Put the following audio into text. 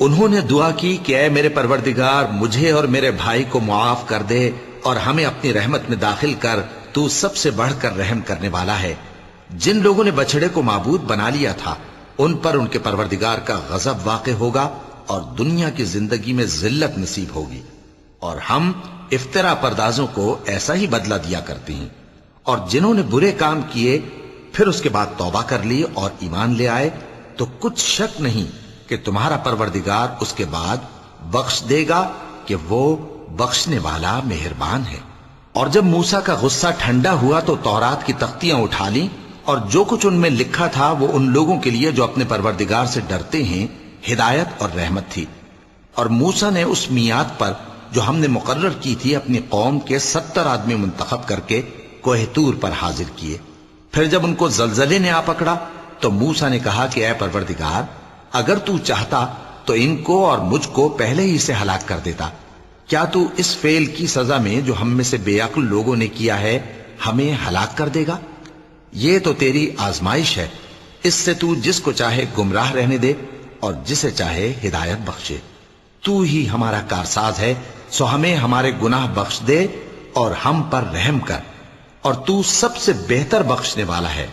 انہوں نے دعا کی کہ اے میرے پروردگار مجھے اور میرے بھائی کو معاف کر دے اور ہمیں اپنی رحمت میں داخل کر، تو سب سے بڑھ کر رحم کرنے والا ہے۔ جن لوگوں نے بچڑے کو معبود بنا لیا تھا ان پر ان کے پروردگار کا غضب واقع ہوگا اور دنیا کی زندگی میں ذلت نصیب ہوگی، اور ہم افترا پردازوں کو ایسا ہی بدلہ دیا کرتے ہیں۔ اور جنہوں نے برے کام کیے پھر اس کے بعد توبہ کر لی اور ایمان لے آئے تو کچھ شک نہیں کہ تمہارا پروردگار اس کے بعد بخش دے گا کہ وہ بخشنے والا مہربان ہے۔ اور جب موسیٰ کا غصہ ٹھنڈا ہوا تو تورات کی تختیاں اٹھا لیں، اور جو کچھ ان میں لکھا تھا وہ ان لوگوں کے لیے جو اپنے پروردگار سے ڈرتے ہیں ہدایت اور رحمت تھی۔ اور موسیٰ نے اس میعاد پر جو ہم نے مقرر کی تھی اپنی قوم کے 70 آدمی منتخب کر کے کوہ طور پر حاضر کیے۔ پھر جب ان کو زلزلے نے آ پکڑا تو موسیٰ نے کہا کہ اے پروردگار اگر تو چاہتا تو ان کو اور مجھ کو پہلے ہی سے ہلاک کر دیتا۔ کیا تو اس فعل کی سزا میں جو ہم میں سے بے عقل لوگوں نے کیا ہے ہمیں ہلاک کر دے گا؟ یہ تو تیری آزمائش ہے، اس سے تو جس کو چاہے گمراہ رہنے دے اور جسے چاہے ہدایت بخشے۔ تو ہی ہمارا کارساز ہے، سو ہمیں ہمارے گناہ بخش دے اور ہم پر رحم کر، اور تو سب سے بہتر بخشنے والا ہے۔